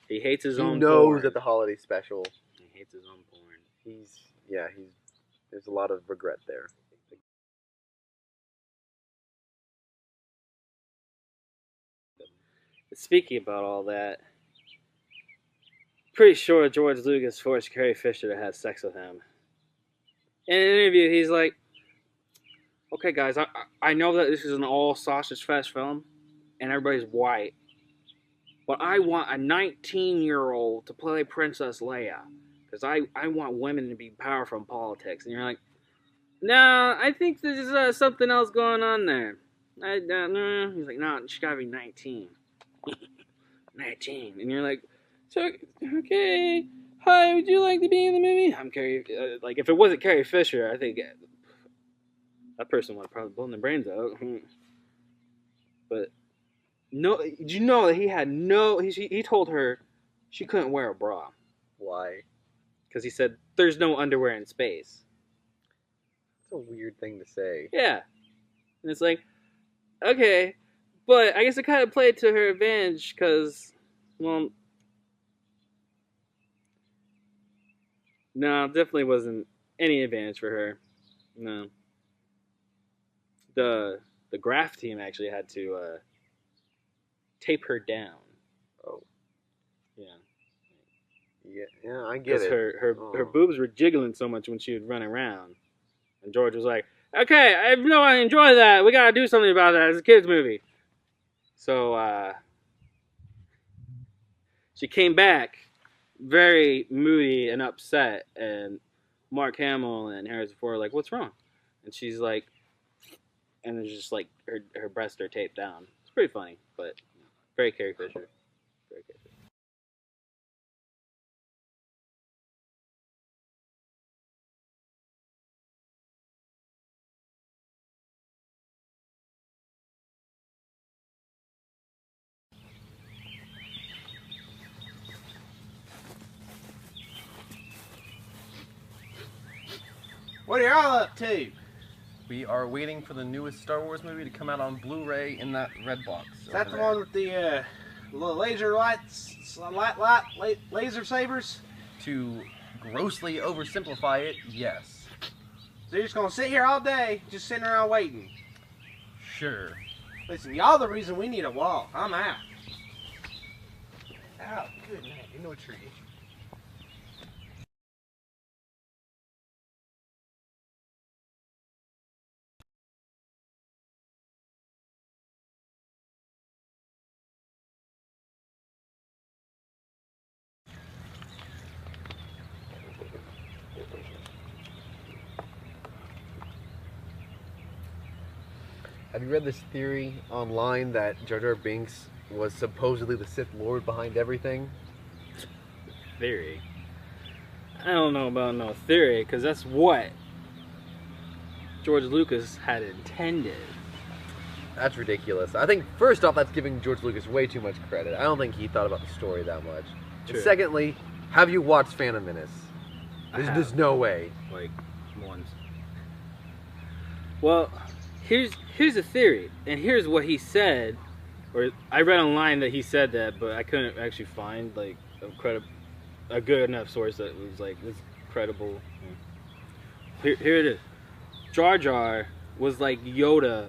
hates his he own knows porn. that the holiday special. He hates his own porn. He's there's a lot of regret there. Speaking about all that, pretty sure George Lucas forced Carrie Fisher to have sex with him. In an interview, he's like, okay, guys, I know that this is an all sausage fest film, and everybody's white, but I want a 19-year-old to play Princess Leia, because I want women to be powerful in politics. And you're like, no, I think there's something else going on there. No. He's like, no, she's got to be 19. 19. And you're like, so, okay, hi, would you like to be in the movie? I'm Carrie. Like, if it wasn't Carrie Fisher, I think that person would have probably blown their brains out. But no, did you know that he had no? He told her she couldn't wear a bra. Why? Because he said there's no underwear in space. It's a weird thing to say. Yeah, and it's like, okay, but I guess it kind of played to her advantage because, well, no, definitely wasn't any advantage for her. No. The graph team actually had to tape her down. Oh. Yeah. Yeah, I get Because it. her boobs were jiggling so much when she would run around. And George was like, okay, I know I enjoy that. We gotta do something about that. It's a kid's movie. So, she came back very moody and upset. And Mark Hamill and Harrison Ford were like, what's wrong? And she's like, and it's just like her breasts are taped down. It's pretty funny, but very Carrie Fisher. Very Carrie Fisher. What are y'all up to? We are waiting for the newest Star Wars movie to come out on Blu-ray in that red box. Is that the one with the little laser lights, laser sabers? To grossly oversimplify it, yes. So you're just gonna sit here all day, just sitting around waiting? Sure. Listen, y'all the reason we need a walk. I'm out. Ow, good night. You know a tree. Have you read this theory online that Jar Jar Binks was supposedly the Sith Lord behind everything? Theory. I don't know about no theory, because that's what George Lucas had intended. That's ridiculous. I think, first off, that's giving George Lucas way too much credit. I don't think he thought about the story that much. True. And secondly, have you watched Phantom Menace? There's no way. Like, once. Well, here's the theory, and here's what he said, or I read online that he said that, but I couldn't actually find like a good enough source that was like this credible. Here it is. Jar Jar was like Yoda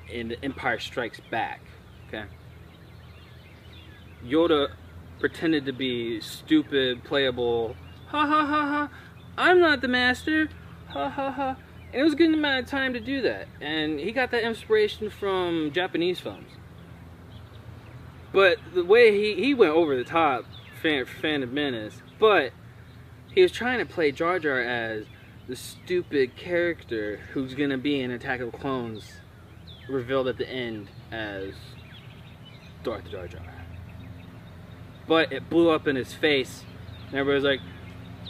in The Empire Strikes Back. Okay. Yoda pretended to be stupid, playable. Ha ha ha ha. I'm not the master. Ha ha ha. And it was a good amount of time to do that. And he got that inspiration from Japanese films. But the way he went over the top, Phantom Menace, but he was trying to play Jar Jar as the stupid character who's gonna be in Attack of the Clones, revealed at the end as Darth Jar Jar. But it blew up in his face, and everybody was like,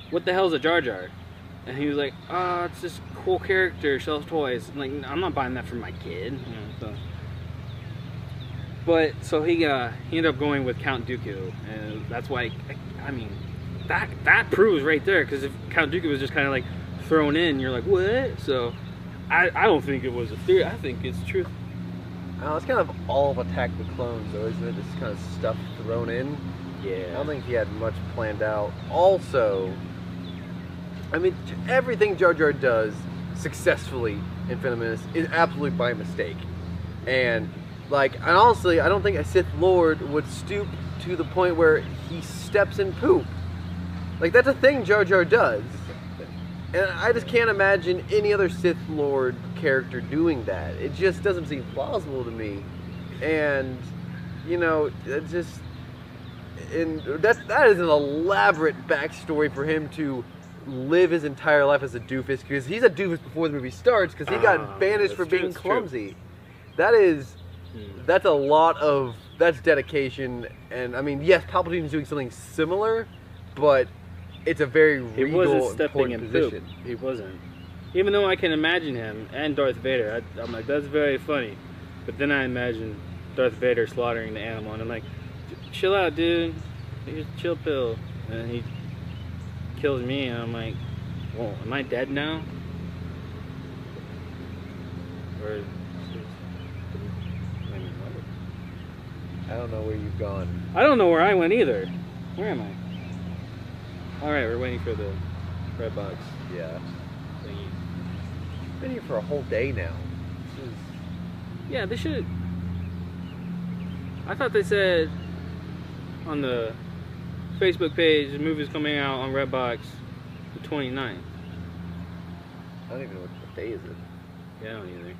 "What the hell's a Jar Jar?" And he was like, "Oh, it's this cool character, sells toys." I'm like, "I'm not buying that for my kid." So. But so he ended up going with Count Dooku, and that's why I mean that proves right there, because if Count Dooku was just kind of like thrown in, you're like, what? So I don't think it was a theory. I think it's truth. It's kind of all of Attack of the Clones, though, isn't it? Just kind of stuff thrown in. Yeah. I don't think he had much planned out. Also, I mean, everything Jar Jar does successfully in Phantom Menace is absolutely by mistake. And, like, and honestly, I don't think a Sith Lord would stoop to the point where he steps in poop. Like, that's a thing Jar Jar does. And I just can't imagine any other Sith Lord character doing that. It just doesn't seem plausible to me. And, you know, it just... And that is an elaborate backstory for him to live his entire life as a doofus, because he's a doofus before the movie starts, because he got banished for being clumsy. That's a lot of... That's dedication. And, I mean, yes, Palpatine's doing something similar, but... It's a very regal, he wasn't stepping in position. poop. He wasn't. Even though I can imagine him and Darth Vader, I'm like, that's very funny. But then I imagine Darth Vader slaughtering the animal, and I'm like, chill out, dude. Here's a chill pill. And he kills me, and I'm like, whoa, am I dead now? Or... I don't know where you've gone. I don't know where I went either. Where am I? Alright, we're waiting for the red box. Yeah. Thingy. Been here for a whole day now. This is... Yeah, they should. I thought they said on the Facebook page the movie's coming out on Redbox the 29th. I don't even know what day is it. Yeah, I don't either.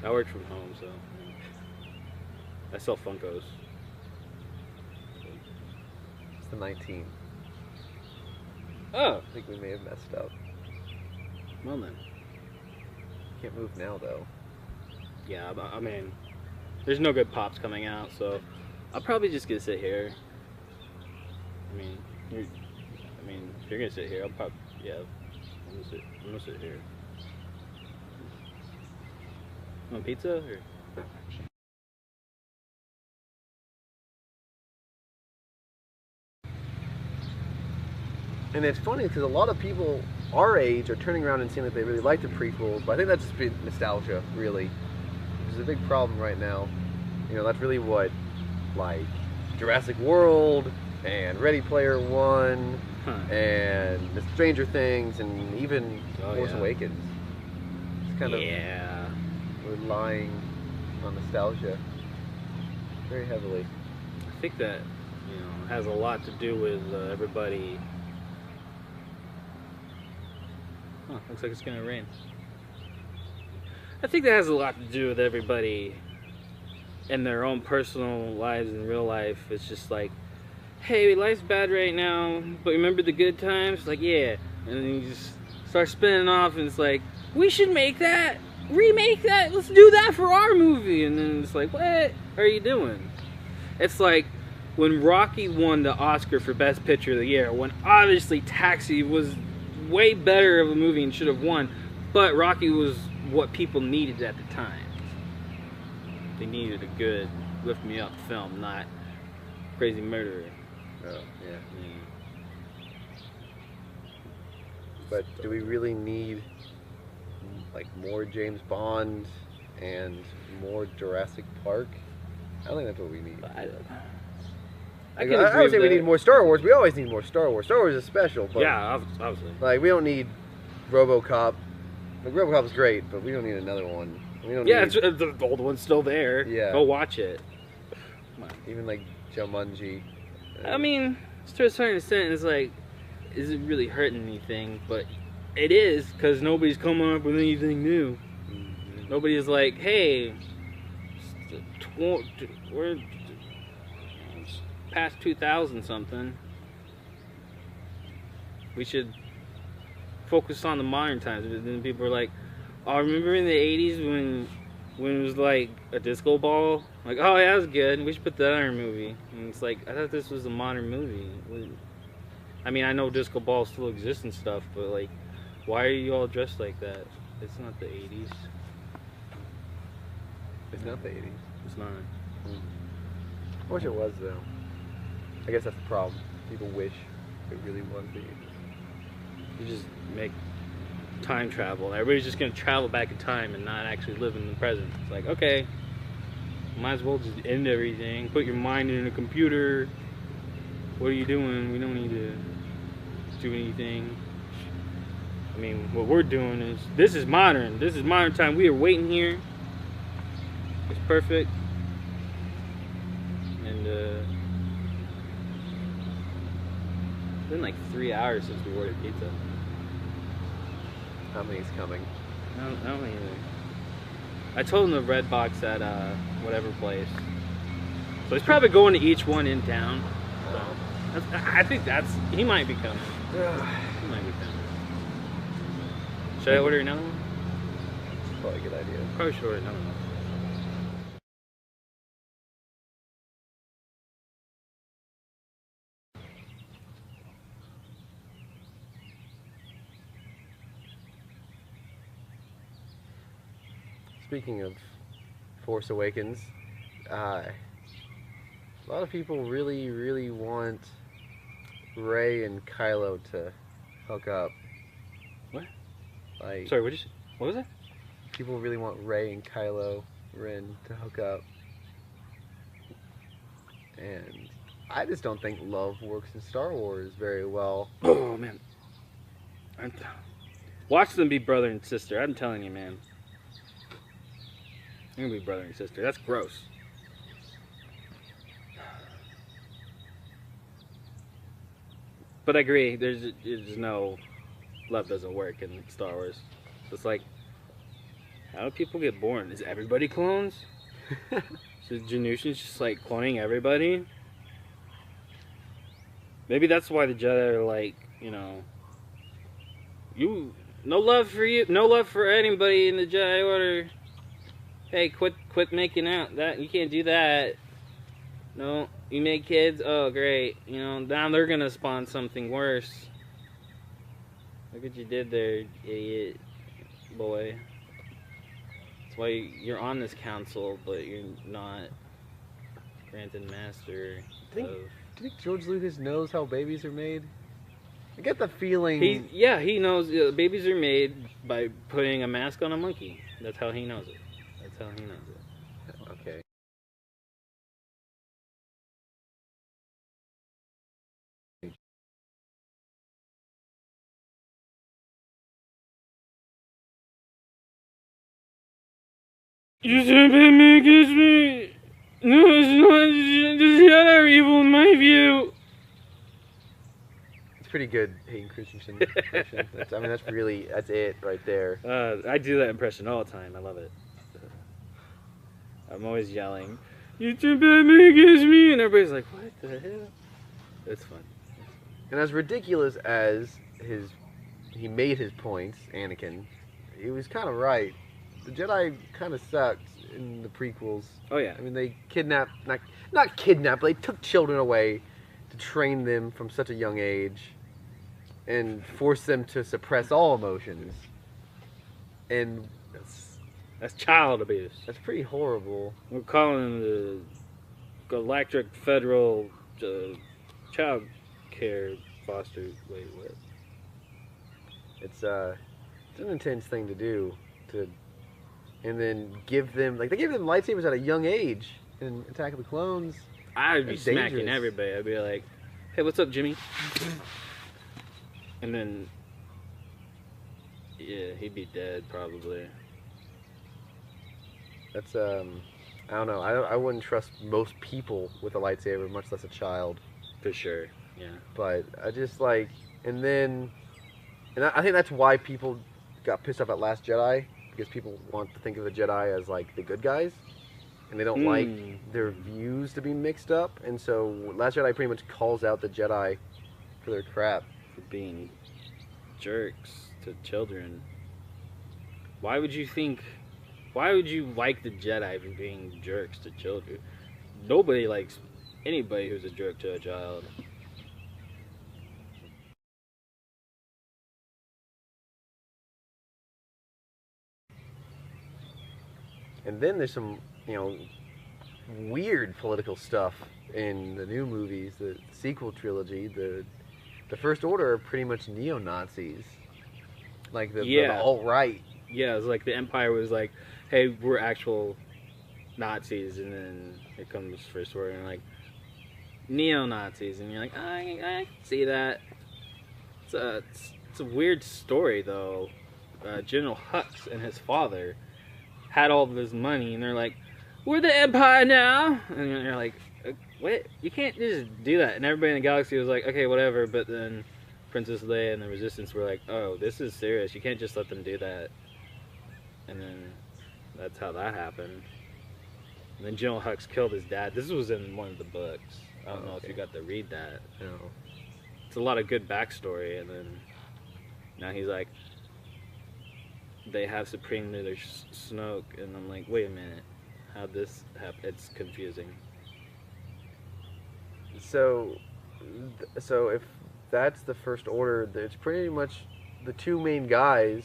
I work from home, so I sell Funkos. It's the 19th. Oh, I think we may have messed up. well then. Can't move now, though. Yeah, I mean, there's no good pops coming out, so I'll probably just gonna sit here. I mean, if you're gonna sit here, I'll probably, yeah, I'm gonna sit here. Want pizza or? And it's funny because a lot of people our age are turning around and saying that they really like the prequels, but I think that's just been nostalgia, really. Which is a big problem right now. You know, that's really what, like, Jurassic World and Ready Player One and the Stranger Things and even Force Awakens. It's kind of relying on nostalgia very heavily. I think that, you know, has a lot to do with everybody. Oh, looks like it's gonna rain. I think that has a lot to do with everybody in their own personal lives in real life. It's just like, hey, life's bad right now, but remember the good times? Like, yeah. And then you just start spinning off, and it's like, we should make that, remake that, let's do that for our movie. And then it's like, what are you doing? It's like when Rocky won the Oscar for Best Picture of the Year, when obviously Taxi was way better of a movie and should have won, but Rocky was what people needed at the time. They needed a good lift me up film, not Crazy Murderer. Oh, yeah. But do we really need, like, more James Bond and more Jurassic Park? I don't think that's what we need. I would say we need more Star Wars. We always need more Star Wars. Star Wars is special, but yeah, obviously. Like, we don't need RoboCop. Like, RoboCop's great, but we don't need another one. We don't yeah, need... the old one's still there. Yeah. Go watch it. Come on. Even like Jumanji. I mean, to a certain extent, it's like, is it really hurting anything? But it is, because nobody's coming up with anything new. Mhm. Nobody's like, hey, we're past 2000 something. We should focus on the modern times. But then people are like, oh, remember in the 80s when it was like a disco ball? Like, oh, yeah, that was good. We should put that in our movie. And it's like, I thought this was a modern movie. I mean, I know disco balls still exist and stuff, but like, why are you all dressed like that? It's not the 80s. It's not the 80s. It's not. I wish it was, though. I guess that's the problem. People wish it really was the 80s. You just make time travel. Everybody's just gonna travel back in time and not actually live in the present. It's like, okay, might as well just end everything. Put your mind in a computer. What are you doing? We don't need to do anything. I mean, what we're doing is, this is modern. This is modern time. We are waiting here. It's perfect. And it's been like 3 hours since we ordered pizza. How many's coming? I don't either. I told him the red box at whatever place. So he's probably going to each one in town. So I think he might be coming. He might be coming. Should I order another one? Probably a good idea. Probably should order another one. Speaking of Force Awakens, a lot of people really, really want Rey and Kylo to hook up. What? Like, Sorry, what was it? people really want Rey and Kylo Ren to hook up. And I just don't think love works in Star Wars very well. Oh man, watch them be brother and sister. I'm telling you, man. They're gonna be brother and sister. That's gross. But I agree. There's no love doesn't work in Star Wars. It's like, how do people get born? Is everybody clones? So Janusha's just like cloning everybody. Maybe that's why the Jedi are like, you know, no love for you, no love for anybody in the Jedi Order. Hey, quit making out. That you can't do that. No, you make kids. Oh, great. You know, now they're gonna spawn something worse. Look what you did there, idiot boy. That's why you're on this council, but you're not Grand Master Think- of... Do you think George Lucas knows how babies are made? I get the feeling. He knows babies are made by putting a mask on a monkey. That's how he knows it. That's how he knows it. Okay. You said Batman against me. No, it's not. The Jedi are evil in my view. It's pretty good, Hayden Christensen impression. That's it right there. I do that impression all the time. I love it. I'm always yelling, "You said Batman against me," and everybody's like, "What the hell?" It's fun. And as ridiculous as he made his points, Anakin, he was kind of right. The Jedi kind of sucked in the prequels. Oh yeah. I mean, they kidnapped, not kidnapped, but they took children away to train them from such a young age and forced them to suppress all emotions. And That's child abuse. that's pretty horrible. We're calling the Galactic Federal Child Care Foster. Wait, what? It's an intense thing to do, and then give them, like, they gave them lightsabers at a young age in Attack of the Clones. I'd be That's smacking dangerous. everybody. I'd be like, "Hey, what's up, Jimmy?" And then, yeah, he'd be dead probably. That's I don't know. I wouldn't trust most people with a lightsaber, much less a child. For sure. Yeah. But I just like, and I think that's why people got pissed off at Last Jedi, because people want to think of the Jedi as like the good guys, and they don't like their views to be mixed up, and so Last Jedi pretty much calls out the Jedi for their crap. For being jerks to children. Why would you like the Jedi for being jerks to children? Nobody likes anybody who's a jerk to a child. And then there's some, weird political stuff in the new movies, the sequel trilogy. The First Order are pretty much neo-Nazis. Like the alt-right. Yeah, it's like the Empire was like, hey, we're actual Nazis, and then here comes First Order, and like, neo-Nazis, and you're like, I can see that. It's a weird story, though. General Hux and his father had all of his money, and they're like, we're the Empire now, and you're like, what? You can't just do that. And everybody in the galaxy was like, okay, whatever, but then Princess Leia and the Resistance were like, oh, this is serious, you can't just let them do that. And then that's how that happened. And then General Hux killed his dad. This was in one of the books. I don't know if you got to read that. No. It's a lot of good backstory, and then now he's like, they have Supreme Leader Snoke, and I'm like, wait a minute, how'd this happen? It's confusing. So if that's the First Order, it's pretty much the two main guys,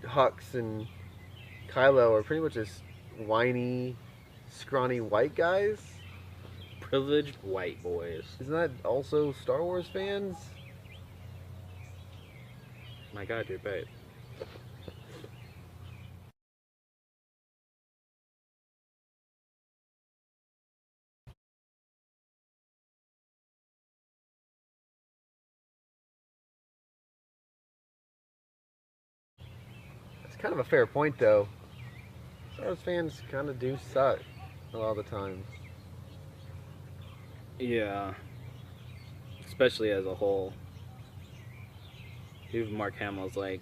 Hux and Kylo, are pretty much just whiny, scrawny white guys. Privileged white boys. Isn't that also Star Wars fans? My God, you're right. It's kind of a fair point, though. Star Wars fans kind of do suck a lot of the time. Yeah. Especially as a whole. Even Mark Hamill's like,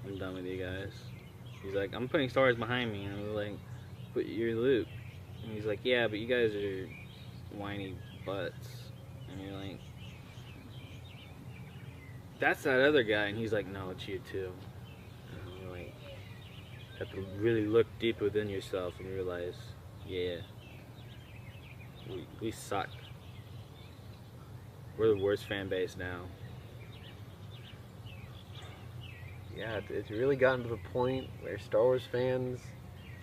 I'm done with you guys. He's like, I'm putting Star Wars behind me. And I was like, but you're Luke. And he's like, yeah, but you guys are whiny butts. And you're like, that's that other guy. And he's like, no, it's you too. And you're like, have to really look deep within yourself and realize, yeah, we suck. We're the worst fan base now. Yeah, it's really gotten to the point where Star Wars fans,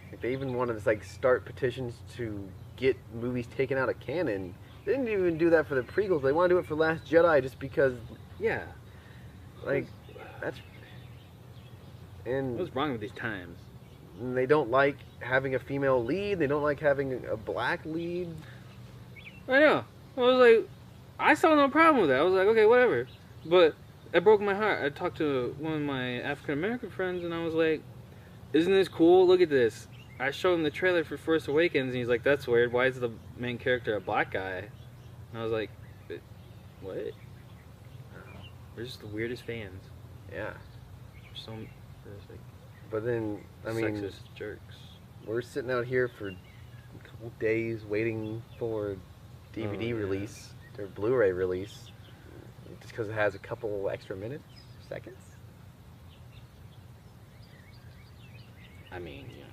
like, they even want to start petitions to get movies taken out of canon. They didn't even do that for the prequels. They want to do it for Last Jedi just because, Yeah. that's... And What's wrong with these times? they don't like having a female lead. They don't like having a black lead. I know. I was like, I saw no problem with that. I was like, okay, whatever. But it broke my heart. I talked to one of my African American friends, and I was like, isn't this cool? Look at this. I showed him the trailer for Force Awakens, and he's like, that's weird. Why is the main character a black guy? And I was like, what? We're just the weirdest fans. Yeah. But then, I mean, sexist jerks. we're sitting out here for a couple days waiting for DVD release or Blu-ray release just because it has a couple extra minutes, seconds. I mean, yeah.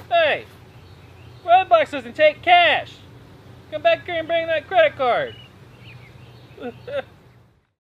Hey, Redbox doesn't take cash. Come back here and bring that credit card.